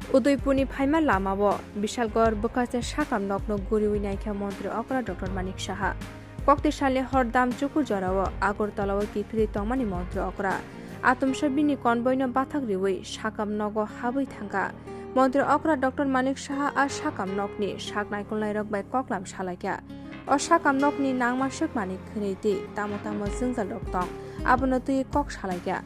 উদয়পুরনি ফাইমা লামাবো বিশালগড় বকাছে সাকাম নগ্ন গুরি উইনাইখা মন্ত্রী অকরা ডক্টর মানিক সাহা কক্তি সালে হরদাম চুকুর জরাও আগরতলাও কিফিরি তমানি মন্ত্রী অকরা আতমসবিনি কনবইন বাথাক রিউই সাকাম নগ হাবই থাঙ্গা মন্ত্রী অকরা ডক্টর মানিক সাহা আর সাকাম নকনি সাক নাইকলাই রক বাই ককলাম সালাইকা অ সাকাম নকনি নাংমাসক মানিক খনেইতি তামো তামো জংজাল রক দং আবনো তুই কক সালাইকা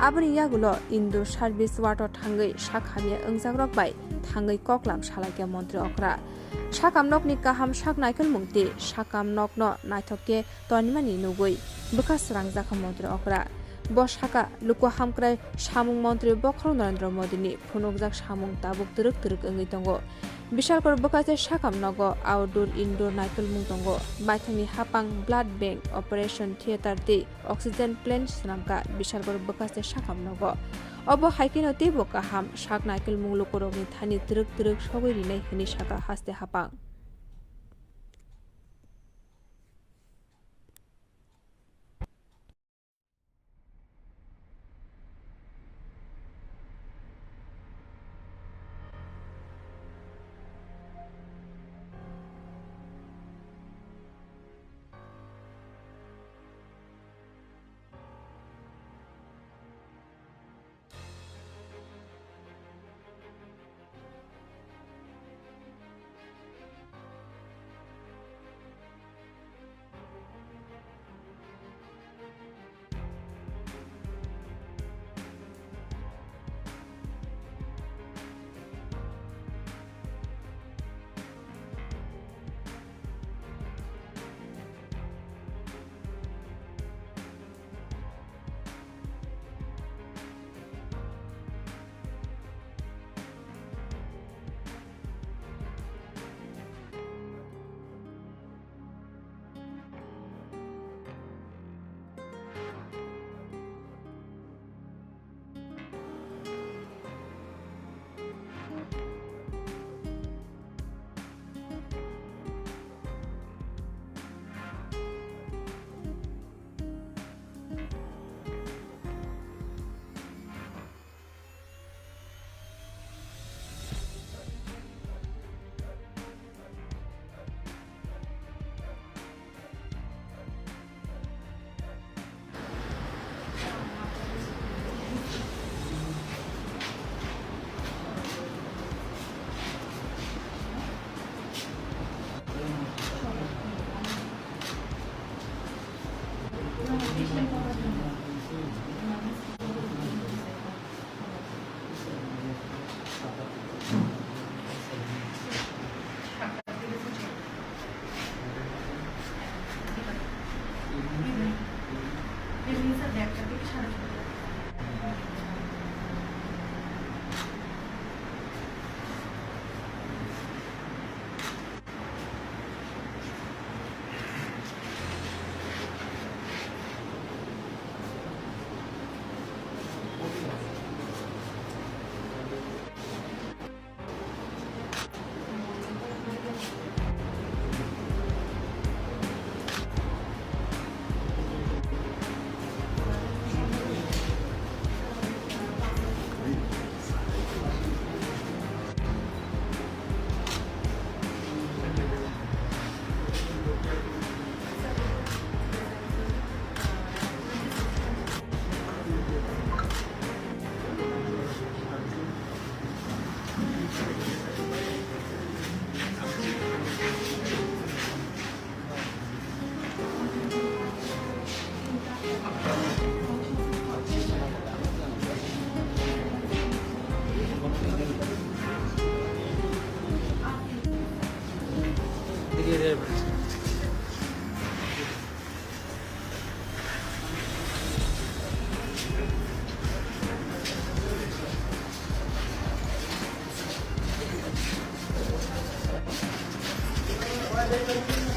আবনি ইয়াগুলো ইন্দোর সার্ভিস ওয়াটার থাঙ্গৈ সাখামিয়া ওংজাগ্রক বাই থাঙ্গৈ ককলাম সালাইকা মন্ত্রী অকরা সাকাম নকনি কাহাম সাক নাইকল মুংতি সাকাম নকন নাইথকে তনিমানি নুগৈ বুকা স্রাং জাখা মন্ত্রী অকরা বসাকা লুকু হামক্রাই সামুং মন্ত্রী বখর নরেন্দ্র মোদীনি ফুনুকজাক সামুং তাবুক তুরুক তুরুক ওঙ্গৈ দঙ্গ বিশালগড় বকাছে সাকাম নগ আউটডোর ইনডোর নাইকল মুং দঙ্গ বাইথানি হাপাং ব্লাড ব্যাংক অপারেশন থিয়েটার দি অক্সিজেন প্লেন স্নামকা বিশালগড় বকাছে সাকাম নগ অব হাইকিনতি বকাহাম সাক নাইকল মুং লুকরগনি থানি তুরুক তুরুক সগৈ রিনাই হিনি সাকা হাসতে হাপাং Thank you.